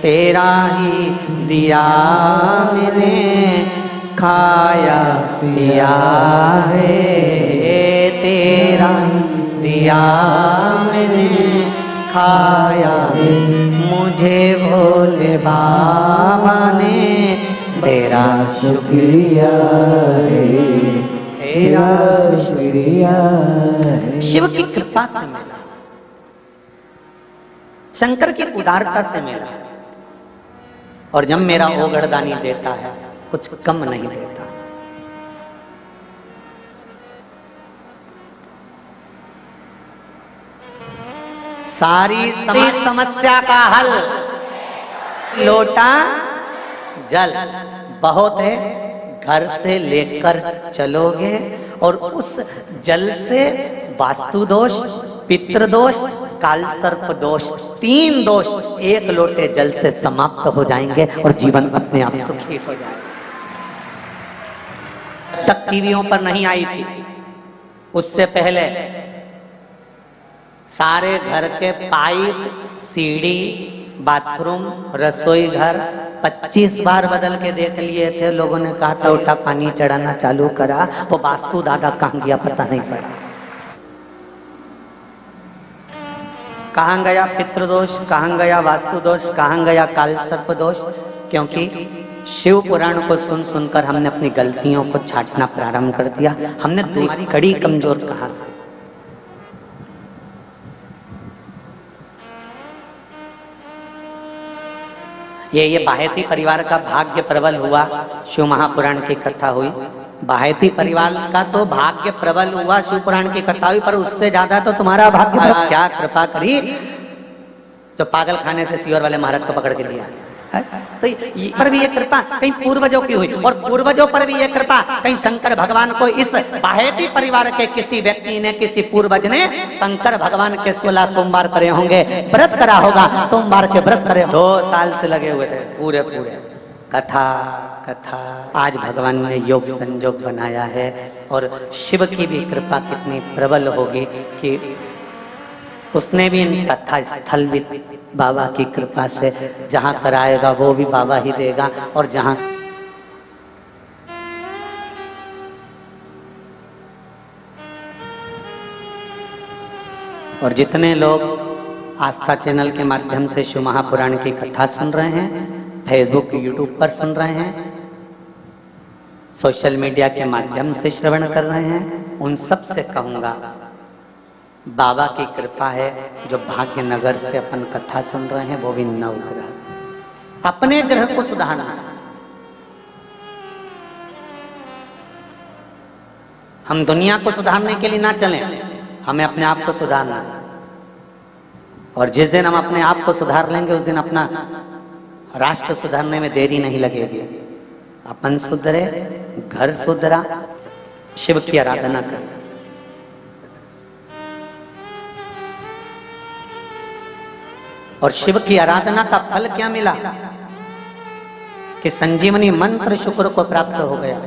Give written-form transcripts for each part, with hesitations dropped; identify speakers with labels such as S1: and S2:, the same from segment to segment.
S1: तेरा ही दिया मैंने खाया पिया है, तेरा ही दिया मैंने खाया है, मुझे भोले बाबा ने तेरा शुक्रिया है, तेरा शुक्रिया है। शिव की कृपा से मिला, शंकर की उदारता से मिला। और जब मेरा ओगड़दानी देता है कुछ कम नहीं देता। सारी समस्या का हल लोटा जल बहुत है, घर से लेकर चलोगे और उस जल से वास्तु दोष, पितृदोष, काल सर्प दोष, 3 दोष एक लोटे जल से समाप्त हो जाएंगे और जीवन अपने आप सुखी हो जाएगा। तक टीवियों पर नहीं आई थी, उससे पहले सारे घर के पाइप, सीढ़ी, बाथरूम, रसोई घर 25 बार बदल के देख लिए थे। लोगों ने कहा था उठा पानी चढ़ाना चालू करा, वो वास्तु दादा कहाँ गया पता नहीं पड़ा। कहाँ गया पितृदोष, कहाँ गया वास्तु दोष, कहाँ गया काल सर्प दोष? क्योंकि शिव पुराण को सुन सुनकर हमने अपनी गलतियों को छांटना प्रारंभ कर दिया। हमने दूसरी कड़ी कमजोर कहाँ से? ये बाहेती परिवार का भाग्य प्रबल हुआ, शिव महापुराण की कथा हुई। बाहेती परिवार का तो भाग्य प्रबल हुआ, शिव पुराण की कथा हुई, पर उससे ज्यादा तो तुम्हारा भाग्य क्या कृपा करी तो पागल खाने से सियोर वाले महाराज को पकड़ के लिया है? तो पर भी ये कृपा कहीं पूर्वजों की हुई, और पूर्वजों पर भी ये कृपा कहीं शंकर भगवान को इस बाहेती परिवार के किसी व्यक्ति ने, किसी पूर्वज ने शंकर भगवान के 16 सोमवार करे होंगे, व्रत करा होगा, सोमवार के व्रत करे, 2 साल से लगे हुए थे पूरे कथा कथा। आज भगवान ने योग संजोग बनाया है, और शिव की भी कृपा कितनी प्रबल होगी कि उसने भी इन कथा स्थल भी बाबा की कृपा से जहां कराएगा वो भी बाबा ही देगा। और जहां और जितने लोग आस्था चैनल के माध्यम से शिव महापुराण की कथा सुन रहे हैं, फेसबुक, यूट्यूब पर सुन रहे हैं, सोशल मीडिया के माध्यम से श्रवण कर रहे हैं, उन सब से कहूंगा बाबा की कृपा है। जो भाग्यनगर से अपन कथा सुन रहे हैं वो भी नवग्रह, अपने ग्रह को सुधारना। हम दुनिया को सुधारने के लिए ना चलें, हमें अपने आप को सुधारना है। और जिस दिन हम अपने आप को सुधार लेंगे उस दिन अपना राष्ट्र सुधारने में देरी नहीं लगेगी। अपन सुधरे, घर सुधरा, शिव की आराधना करें। और शिव की आराधना का फल क्या मिला कि संजीवनी मंत्र शुक्र को प्राप्त हो गया,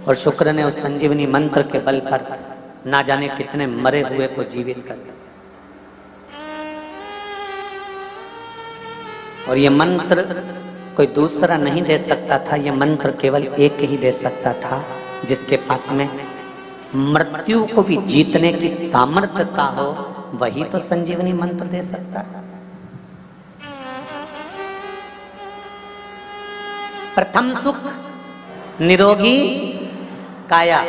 S1: और शुक्र ने उस संजीवनी मंत्र के बल पर ना जाने कितने मरे हुए को जीवित कर दिया। और ये मंत्र कोई दूसरा नहीं दे सकता था, ये मंत्र केवल एक ही दे सकता था, जिसके पास में मृत्यु को भी जीतने की सामर्थ्यता हो, वही तो संजीवनी मंत्र दे सकता है। प्रथम सुख निरोगी काया।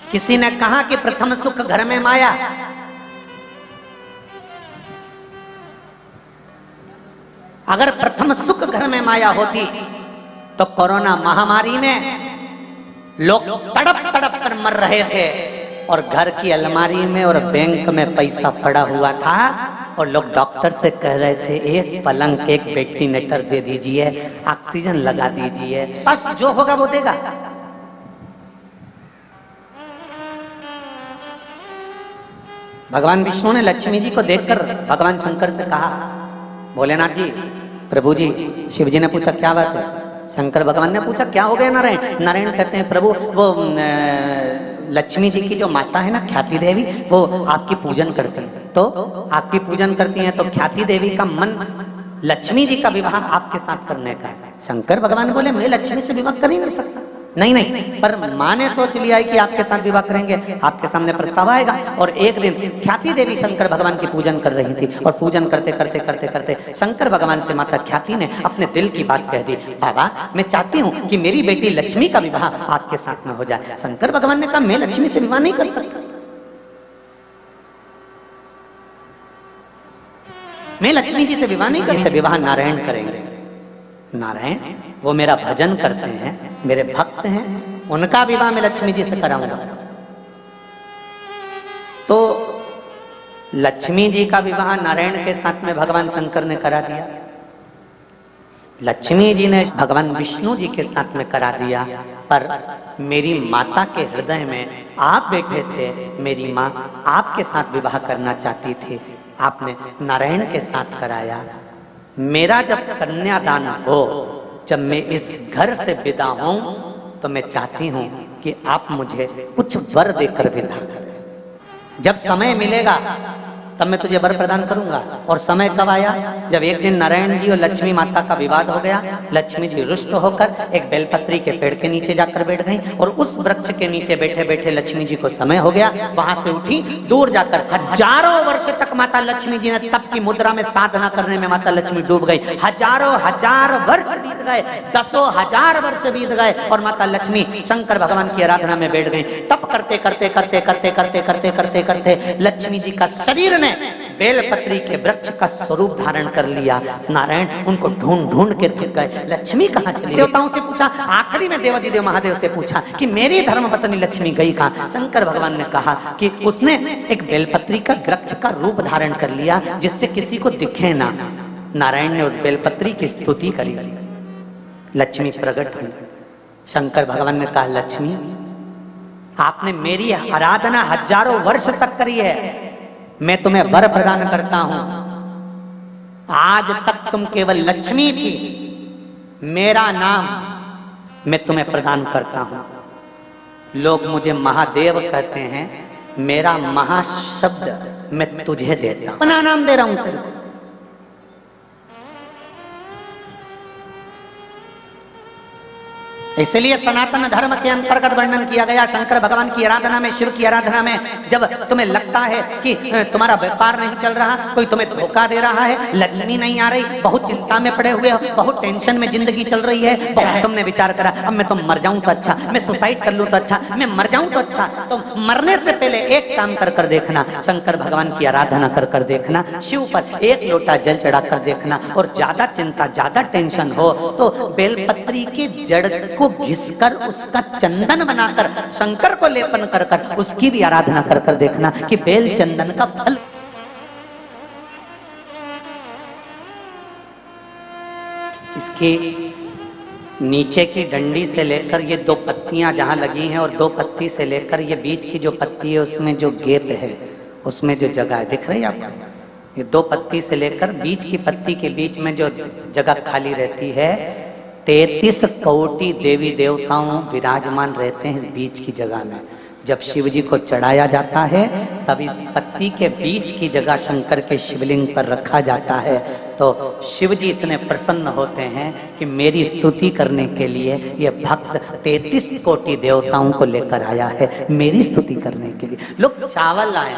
S1: किसी ने कहा कि प्रथम सुख घर में माया। अगर प्रथम सुख घर में माया होती तो कोरोना महामारी में लोग तड़प तड़प कर मर रहे थे, और घर की अलमारी में और बैंक में पैसा पड़ा हुआ था, और लोग डॉक्टर से कह रहे थे एक पलंग, एक वेंटिलेटर दे दीजिए, ऑक्सीजन लगा दीजिए, बस जो होगा वो देगा। भगवान विष्णु ने लक्ष्मी जी को देखकर भगवान शंकर से कहा, भोलेनाथ जी, प्रभु जी, शिव जी ने पूछा क्या बात है? शंकर भगवान ने पूछा क्या हो गया नारायण? नारायण कहते हैं प्रभु वो लक्ष्मी जी की जो माता है ना ख्याति देवी, वो आपकी पूजन करती है। तो आपकी पूजन करती हैं तो ख्याति देवी का मन लक्ष्मी जी का विवाह आपके साथ करने का है। शंकर भगवान बोले मैं लक्ष्मी से विवाह कर ही नहीं सकता। नहीं, पर माँ ने सोच लिया है कि आपके साथ विवाह करेंगे, आपके सामने प्रस्ताव आएगा। और एक दिन ख्याति देवी शंकर भगवान की पूजन कर रही थी और पूजन करते करते करते करते शंकर भगवान से माता ख्याति ने अपने दिल की बात कह दी, बाबा मैं चाहती हूँ कि मेरी बेटी लक्ष्मी का विवाह आपके साथ में हो जाए। शंकर भगवान ने कहा मैं लक्ष्मी से विवाह नहीं कर सकता, मैं लक्ष्मी जी से विवाह नहीं कर सकता, विवाह नारायण करेंगे। नारायण वो मेरा भजन करते हैं, मेरे भक्त हैं, उनका विवाह मैं लक्ष्मी जी से कराऊंगा। तो लक्ष्मी जी का विवाह नारायण के साथ में भगवान शंकर ने करा दिया, लक्ष्मी जी ने भगवान विष्णु जी के साथ में करा दिया। पर मेरी माता के हृदय में आप बैठे थे, मेरी माँ आपके साथ विवाह करना चाहती थी, आपने नारायण के साथ कराया। मेरा जब कन्यादान हो, जब मैं इस घर से विदा हूं, तो मैं चाहती हूं कि आप मुझे कुछ वर देकर विदा करें। जब समय मिलेगा तब मैं तुझे वर प्रदान करूंगा। और समय कब आया? जब एक दिन नारायण जी और लक्ष्मी माता का विवाद हो गया। लक्ष्मी जी रुष्ट होकर एक बेलपत्री के पेड़ के नीचे जाकर बैठ गई और उस वृक्ष के नीचे बैठे बैठे लक्ष्मी जी को समय हो गया। वहां से उठी, दूर जाकर हजारों वर्ष तक माता लक्ष्मी जी ने तप की मुद्रा में साधना करने में माता लक्ष्मी डूब गई। हजारों हजार वर्ष बीत गए, दसों हजार वर्ष बीत गए और माता लक्ष्मी शंकर भगवान की आराधना में बैठ गई। तप करते करते करते करते करते करते करते करते लक्ष्मी जी का शरीर ने बेलपत्री के वृक्ष का स्वरूप धारण कर लिया। नारायण उनको ढूंढ ढूंढ के थक गए, लक्ष्मी कहाँ चली? देवताओं से पूछा, आखिरी में देवाधिदेव महादेव से पूछा कि मेरी धर्मपत्नी लक्ष्मी गई कहाँ? शंकर भगवान ने कहा कि उसने एक बेलपत्री का वृक्ष का रूप धारण कर लिया जिससे किसी को दिखे ना। नारायण ने उस बेलपत्री की स्तुति करी, लक्ष्मी प्रकट हुई। शंकर भगवान ने कहा, लक्ष्मी आपने मेरी आराधना हजारों वर्ष तक करी है, मैं तुम्हें वर प्रदान करता हूं। आज तक तुम केवल लक्ष्मी थी, मेरा नाम मैं तुम्हें प्रदान करता हूं। लोग मुझे महादेव कहते हैं, मेरा महाशब्द मैं तुझे देता हूं, अपना नाम दे रहा हूं तेरे को। इसलिए सनातन धर्म के अंतर्गत वर्णन किया गया। शंकर भगवान की आराधना में, शिव की आराधना में जब तुम्हें लगता है कि तुम्हारा व्यापार नहीं चल रहा, कोई तुम्हें धोखा दे रहा है, लक्ष्मी नहीं आ रही, बहुत चिंता में पड़े हुए हो, बहुत टेंशन में जिंदगी चल रही है, बहुत तुमने विचार करा अब मैं तो मर जाऊं तो अच्छा, मैं सुसाइड कर लूं तो अच्छा, मैं मर जाऊं तो अच्छा। तो मरने से पहले एक काम कर कर देखना, शंकर भगवान की आराधना कर कर देखना, शिव पर एक लोटा जल चढ़ा कर देखना। और ज्यादा चिंता, ज्यादा टेंशन हो तो बेलपत्री की जड़ को घिसकर उसका चंदन बनाकर शंकर को लेपन कर कर उसकी भी आराधना कर कर देखना कि बेल चंदन का फल। इसके नीचे की डंडी से लेकर ये दो पत्तियां जहां लगी हैं और दो पत्ती से लेकर ये बीच की जो पत्ती है उसमें जो गैप है, उसमें जो जगह है, दिख रही है आपको? ये दो पत्ती से लेकर बीच की पत्ती के बीच में जो जगह खाली रहती है, 33 कोटि देवी देवताओं विराजमान रहते हैं इस बीच की जगह में। जब शिव जी को चढ़ाया जाता है तब इस पत्ती के बीच की जगह शंकर के शिवलिंग पर रखा जाता है। तो शिव जी इतने प्रसन्न होते हैं कि मेरी स्तुति करने के लिए ये भक्त 33 कोटि देवताओं को लेकर आया है मेरी स्तुति करने के लिए। लोग चावल लाए,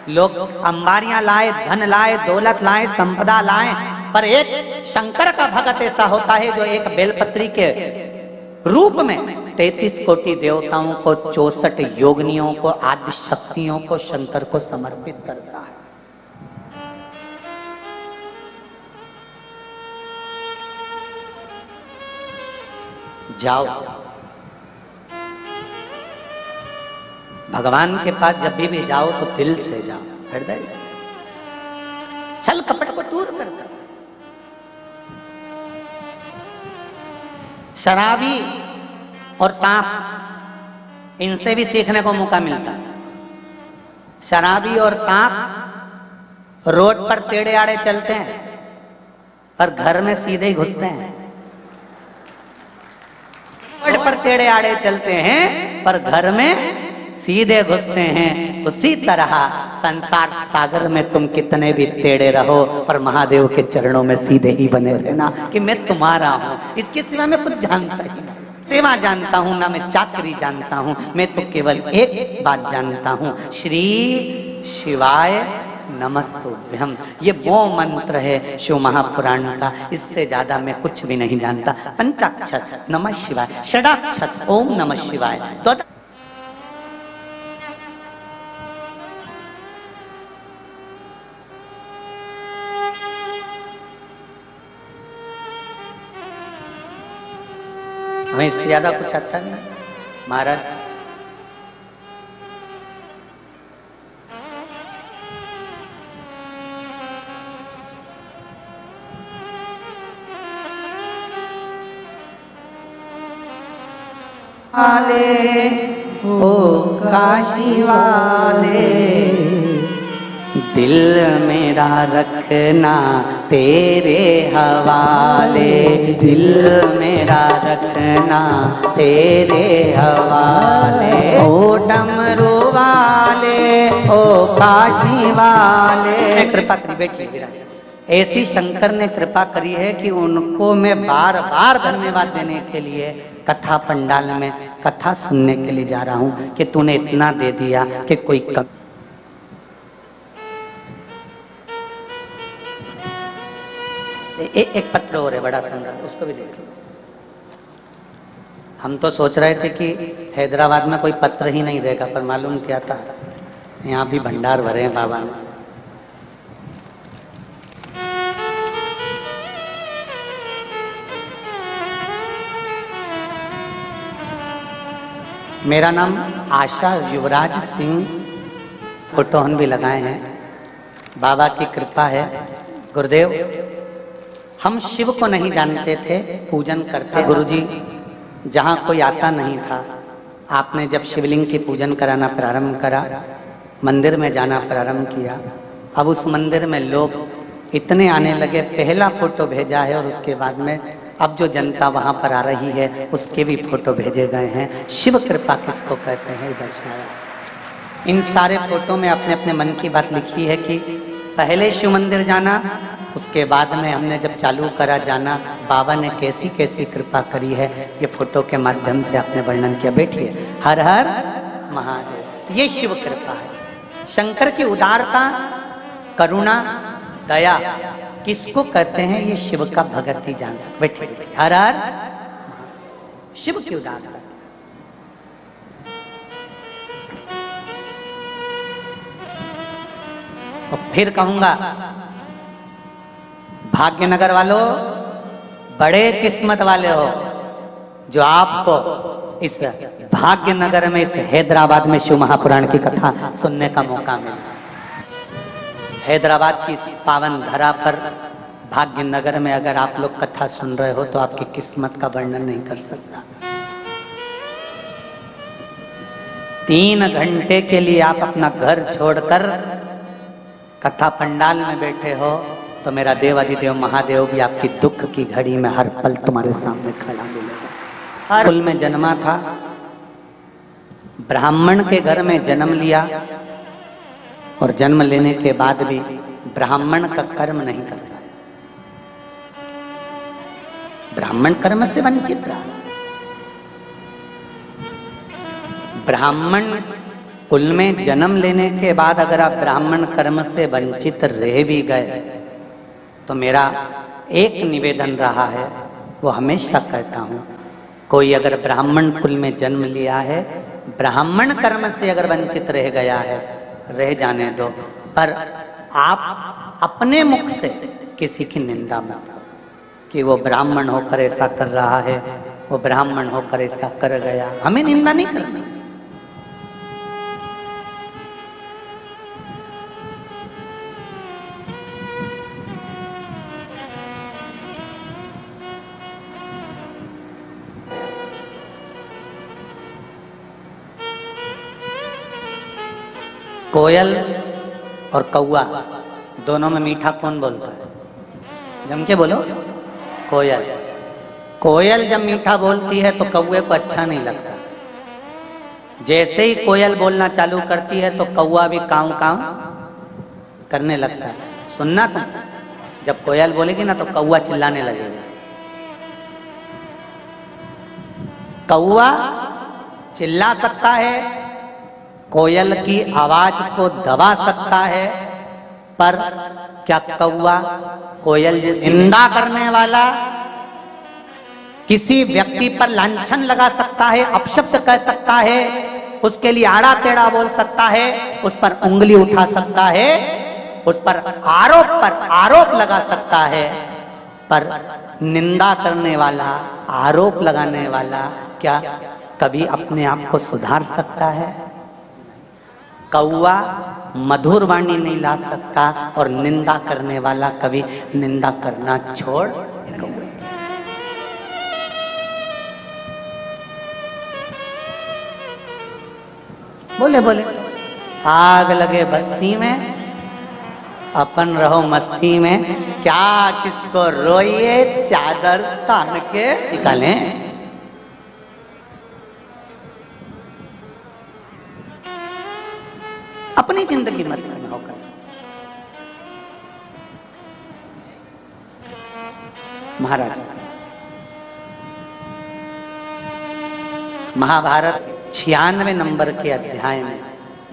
S1: लोग अंबारियां लाए, धन लाए, दौलत लाए, संपदा लाए, पर एक शंकर का भगत ऐसा होता है जो एक बेलपत्री के रूप में 33 कोटि देवताओं को, 64 योगिनियों को, आदि शक्तियों को शंकर को समर्पित करता है। जाओ भगवान के पास जब भी जाओ तो दिल से जाओ, हृदय से, छल कपट को दूर कर। शराबी और सांप, इनसे भी सीखने को मौका मिलता है। शराबी और सांप रोड पर टेढ़े आड़े चलते हैं पर घर में सीधे ही घुसते हैं। रोड पर टेढ़े आड़े चलते हैं पर घर में सीधे घुसते हैं। उसी तरह संसार सागर में तुम कितने भी टेढ़े रहो, पर महादेव के चरणों में सीधे ही बने रहना कि मैं तुम्हारा हूँ। इसके सिवा मैं कुछ जानता ही नहीं। सेवा जानता हूँ ना, मैं चाकरी जानता हूँ। मैं तो केवल एक बात जानता हूँ, श्री शिवाय नमस्तुभ्यम। ये वो मंत्र है शिव महापुराण का। इससे ज्यादा मैं कुछ भी नहीं जानता। पंचाक्षर नमः शिवाय, षडाक्षर ओम नमः शिवाय। तो हमें इससे ज्यादा कुछ आता नहीं महाराज। वाले ओ काशी वाले, दिल मेरा रखना तेरे हवाले, दिल मेरा रखना तेरे हवाले। ओ डमरू वाले ओ काशी वाले, कृपा करी बैठिए विराज। ऐसी शंकर ने कृपा करी है कि उनको मैं बार बार धन्यवाद देने के लिए कथा पंडाल में कथा सुनने के लिए जा रहा हूँ कि तूने इतना दे दिया कि कोई कम। एक पत्र और है बड़ा सुंदर, उसको भी देख लो। हम तो सोच रहे थे कि हैदराबाद में कोई पत्र ही नहीं देगा, पर मालूम क्या था, यहाँ भी भंडार भरे हैं बाबा ने। मेरा नाम आशा युवराज सिंह, फोटो हम भी लगाए हैं। बाबा की कृपा है। गुरुदेव, हम शिव को नहीं जानते थे, पूजन करते। गुरुजी, जहाँ कोई आता नहीं था, आपने जब शिवलिंग की पूजन कराना प्रारंभ करा, मंदिर में जाना प्रारंभ किया। अब उस मंदिर में लोग इतने आने लगे, पहला फोटो भेजा है और उसके बाद में अब जो जनता वहाँ पर आ रही है उसके भी फोटो भेजे गए हैं। शिव कृपा किसको कहते हैं दर्शाया। इन सारे फोटो में अपने अपने मन की बात लिखी है कि पहले शिव मंदिर जाना, उसके बाद में हमने जब चालू करा जाना, बाबा ने कैसी कैसी कृपा करी है ये फोटो के माध्यम से आपने वर्णन किया। बैठिए। हर हर महादेव। ये शिव कृपा है। शंकर की उदारता, करुणा, दया किसको कहते हैं ये शिव का भगत ही जान सकते। बैठिए। हर हर शिव की उदारता। और फिर कहूंगा, भाग्यनगर वालों बड़े किस्मत वाले हो जो आपको इस भाग्यनगर में, इस हैदराबाद में शिव महापुराण की कथा सुनने का मौका मिला। हैदराबाद की इस पावन धरा पर भाग्यनगर में अगर आप लोग कथा सुन रहे हो तो आपकी किस्मत का वर्णन नहीं कर सकता। 3 घंटे के लिए आप अपना घर छोड़कर कथा पंडाल में बैठे हो तो मेरा देवाधिदेव महादेव भी आपकी दुख की घड़ी में हर पल तुम्हारे सामने खड़ा मिलेगा। हर कुल में जन्मा था, ब्राह्मण के घर में जन्म लिया और जन्म लेने के बाद भी ब्राह्मण का कर्म नहीं कर पाया। ब्राह्मण कर्म से वंचित रहा। ब्राह्मण कुल में जन्म लेने के बाद अगर आप ब्राह्मण कर्म से वंचित रह भी गए तो मेरा एक निवेदन रहा है, वो हमेशा कहता हूं, कोई अगर ब्राह्मण कुल में जन्म लिया है, ब्राह्मण कर्म से अगर वंचित रह गया है, रह जाने दो, पर आप अपने मुख से किसी की निंदा मत करो कि वो ब्राह्मण होकर ऐसा कर रहा है, वो ब्राह्मण होकर ऐसा कर गया। हमें निंदा नहीं करनी। कोयल और कौआ दोनों में मीठा कौन बोलता है? जम के बोलो। कोयल। कोयल जब मीठा बोलती है तो कौए को अच्छा नहीं लगता। जैसे ही कोयल बोलना चालू करती है तो कौवा भी काऊ काऊ करने लगता है। सुनना तुम, जब कोयल बोलेगी ना तो कौवा चिल्लाने लगेगा। कौवा चिल्ला सकता है, कोयल की आवाज को दबा सकता है, पर क्या कौवा कोयल जैसी निंदा करने वाला, किसी व्यक्ति पर लांछन लगा सकता है, अपशब्द कह सकता है, उसके लिए आड़ा टेढ़ा बोल सकता है, उस पर उंगली उठा सकता है, उस पर आरोप लगा सकता है, पर निंदा करने वाला, आरोप लगाने वाला क्या कभी अपने आप को सुधार सकता है? कौवा मधुर वाणी नहीं ला सकता और निंदा करने वाला कभी निंदा करना छोड़। बोले बोले आग लगे बस्ती में, अपन रहो मस्ती में, क्या किसको रोइए चादर तान के निकालें। अपनी जिंदगी मस्त में होकर। महाराज महाभारत 96 नंबर के अध्याय में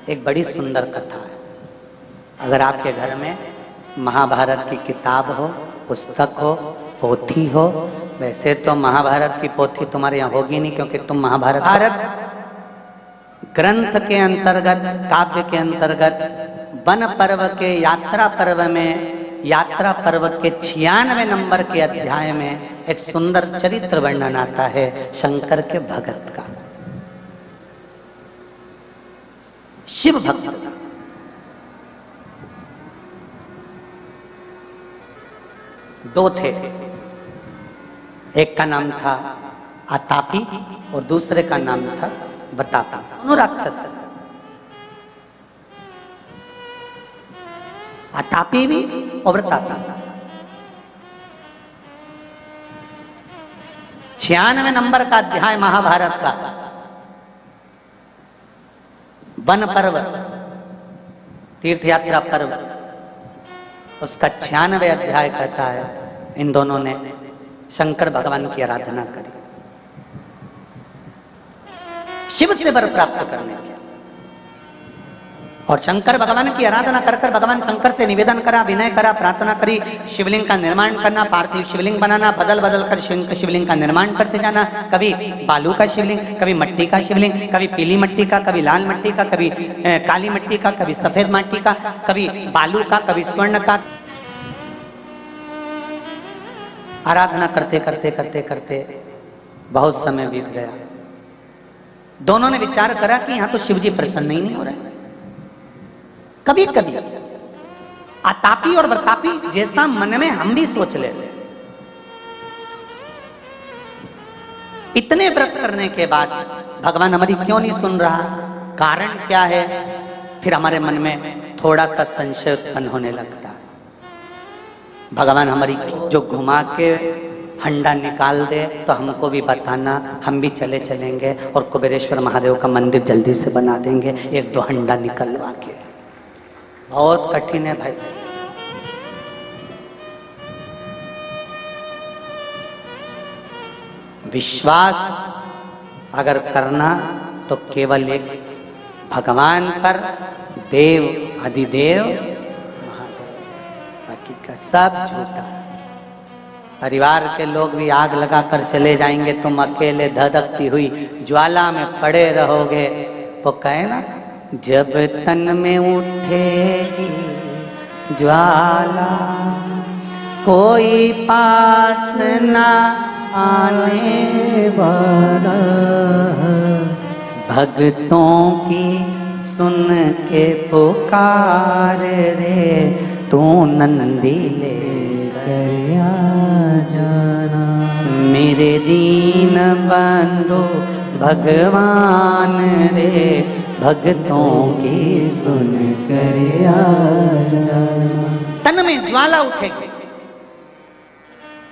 S1: एक बड़ी सुंदर कथा है। अगर आपके घर में महाभारत की किताब हो, पुस्तक हो, पोथी हो, वैसे तो महाभारत की पोथी तुम्हारे यहाँ होगी नहीं क्योंकि तुम महाभारत ग्रंथ के अंतर्गत, काव्य के अंतर्गत वन पर्व के यात्रा पर्व में, यात्रा पर्व के 96 नंबर के अध्याय में एक सुंदर चरित्र वर्णन आता है शंकर के भगत का, शिव भक्त का। दो थे, एक का नाम था आतापी और दूसरे का नाम था बतापा। दोनों राक्षस। आतापी भी और बतापा। 96 नंबर का अध्याय महाभारत का वन पर्व, तीर्थ यात्रा पर्व, उसका 96 अध्याय कहता है इन दोनों ने शंकर भगवान की आराधना करी, शिव से वर प्राप्त करने के। और शंकर भगवान की आराधना कर कर भगवान शंकर से निवेदन करा, विनय करा, प्रार्थना करी, शिवलिंग का निर्माण करना, पार्थिव शिवलिंग बनाना, बदल बदल कर शिवलिंग का निर्माण करते जाना। कभी बालू का शिवलिंग, कभी मट्टी का शिवलिंग, कभी पीली मट्टी का, कभी लाल मट्टी का, कभी काली मट्टी का, कभी सफेद मट्टी का, कभी बालू का, कभी स्वर्ण का। आराधना करते करते करते करते बहुत समय बीत गया। दोनों ने विचार करा कि यहां तो शिवजी प्रसन्न ही नहीं हो रहे। कभी कभी आतापी और प्रतापी जैसा मन में हम भी सोच लेते, इतने व्रत करने के बाद भगवान हमारी क्यों नहीं सुन रहा, कारण क्या है? फिर हमारे मन में थोड़ा सा संशय उत्पन्न होने लगता है। भगवान हमारी जो घुमा के हंडा निकाल दे तो हमको भी बताना, हम भी चले चलेंगे और कुबेरेश्वर महादेव का मंदिर जल्दी से बना देंगे, एक दो हंडा निकलवा के। बहुत कठिन है भाई। विश्वास अगर करना तो केवल एक भगवान पर, देव अधिदेव महादेव, बाकी का सब झूठा। परिवार के लोग भी आग लगाकर चले जाएंगे, तुम अकेले धधकती हुई ज्वाला में पड़े रहोगे। वो कहे ना, जब तन में उठेगी ज्वाला कोई पास ना आने वाला, भक्तों की सुन के पुकार रे तू नंदी ले कर आ जाना। मेरे दीन बंधु भगवान रे भक्तों की सुन कर आ जाना। तन में ज्वाला उठेगी,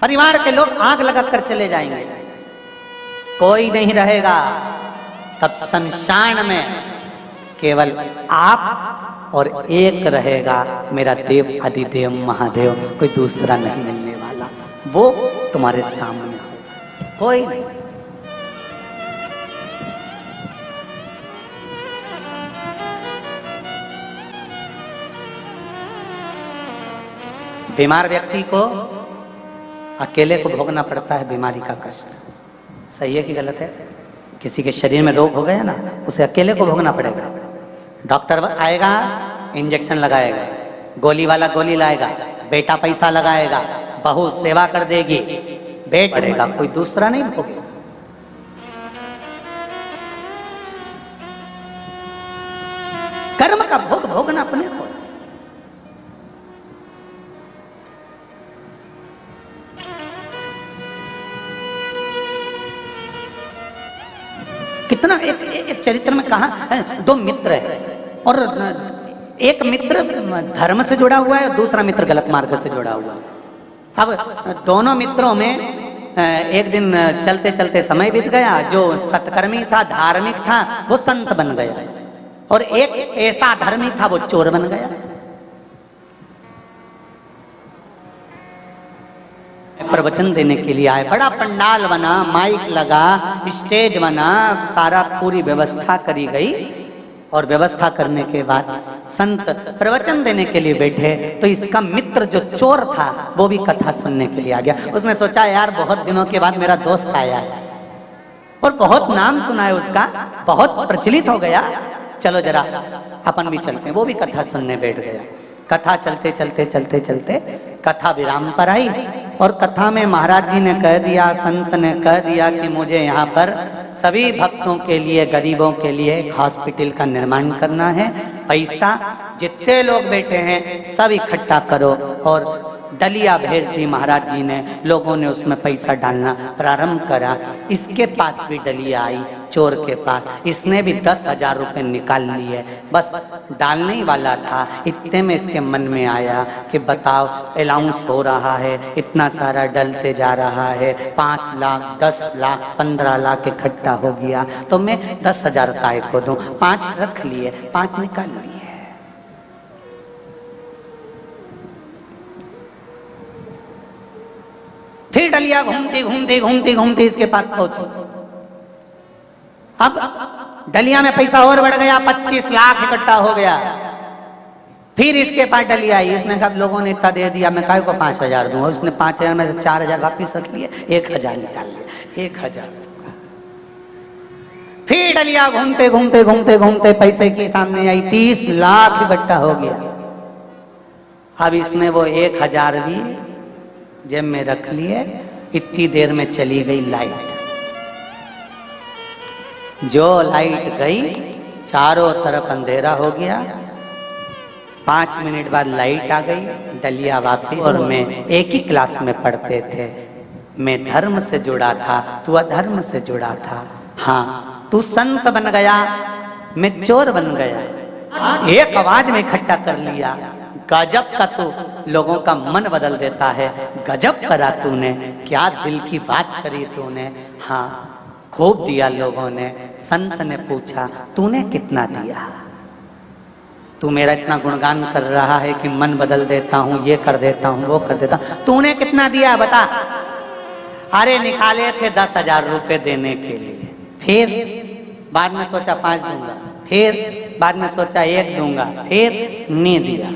S1: परिवार के लोग आग लगाकर चले जाएंगे, कोई नहीं रहेगा। तब शमशान में केवल आप और एक रहेगा मेरा देव अधिदेव महादेव, कोई दूसरा नहीं मिलने वाला, वो तुम्हारे सामने होगा, कोई नहीं। बीमार व्यक्ति को अकेले को भोगना पड़ता है बीमारी का कष्ट, सही है कि गलत है? किसी के शरीर में रोग हो गया ना, उसे अकेले को भोगना पड़ेगा। डॉक्टर आएगा, इंजेक्शन लगाएगा, गोली वाला गोली लाएगा, बेटा पैसा लगाएगा, बहू सेवा कर देगी, बेट पड़ेगा, कोई दूसरा नहीं भोगेगा। कर्म का भोग भोगना अपने को। कितना एक चरित्र में कहा, दो मित्र है और एक मित्र धर्म से जुड़ा हुआ है, दूसरा मित्र गलत मार्ग से जुड़ा हुआ है। अब दोनों मित्रों में एक दिन चलते चलते समय बीत गया, जो सत्कर्मी था, धार्मिक था, वो संत बन गया, और एक ऐसा धर्मी था, वो चोर बन गया। प्रवचन देने के लिए आए, बड़ा पंडाल बना, माइक लगा, स्टेज बना, सारा पूरी व्यवस्था करी गई, और व्यवस्था करने के बाद संत प्रवचन देने के लिए बैठे, तो इसका मित्र जो चोर था वो भी कथा सुनने के लिए आ गया। उसने सोचा यार बहुत दिनों के बाद मेरा दोस्त आया है और बहुत नाम सुना है उसका, बहुत प्रचलित हो गया, चलो जरा अपन भी चलते हैं। वो भी कथा सुनने बैठ गया। कथा चलते चलते चलते चलते कथा विराम पर आई, और कथा में महाराज जी ने कह दिया, संत ने कह दिया कि मुझे यहाँ पर सभी भक्तों के लिए, गरीबों के लिए एक हॉस्पिटल का निर्माण करना है, पैसा जितने लोग बैठे हैं सब इकट्ठा करो। और डलिया भेज दी महाराज जी ने, लोगों ने उसमें पैसा डालना प्रारंभ करा। इसके पास भी डलिया आई, चोर के पास, इसने भी 10,000 रुपये निकाल लिए, बस डालने ही वाला था। इतने में इसके मन में आया कि बताओ अलाउंस हो रहा है, इतना सारा डलते जा रहा है, 5 लाख 10 लाख 15 लाख इकट्ठा हो गया, तो मैं 10,000 काय को दूं, 5 रख लिए, 5 निकाल लिए। फिर डलिया घूमती घूमती घूमती घूमती इसके पास पहुंची। अब डलिया में पैसा और बढ़ गया, 25 लाख इकट्ठा हो गया। फिर इसके पास डलिया आई, इसने सब लोगों ने इतना दे दिया, मैं काय को 5,000 दूंगा। उसने 5,000 में से 4,000 वापिस रख लिए, 1,000 निकाल लिया, 1,000। फिर डलिया घूमते घूमते घूमते घूमते पैसे के सामने आई, 30 लाख इकट्ठा हो गया। अब इसने वो 1,000 भी जेब में रख लिए। इतनी देर में चली गई लाइट। जो लाइट गई चारों तरफ अंधेरा हो गया। 5 मिनट बाद लाइट आ गई, डलिया वापिस। और मैं एक ही क्लास में पढ़ते थे, मैं धर्म से जुड़ा था, तू अधर्म से जुड़ा था। हाँ, तू संत बन गया, मैं चोर बन गया। एक आवाज में इकट्ठा कर लिया। गजब का तू लोगों का मन बदल देता है, गजब करा तूने, क्या दिल की बात करी तूने। हाँ, खूब दिया लोगों ने। संत ने पूछा तूने कितना दिया? तू मेरा इतना गुणगान कर रहा है कि मन बदल देता हूँ, ये कर देता हूँ, वो कर देता हूँ, तूने कितना दिया बता। अरे निकाले थे 10,000 रुपये देने के लिए, फिर बाद में सोचा 5 दूंगा, फिर बाद में सोचा 1 दूंगा, फिर नहीं दिया।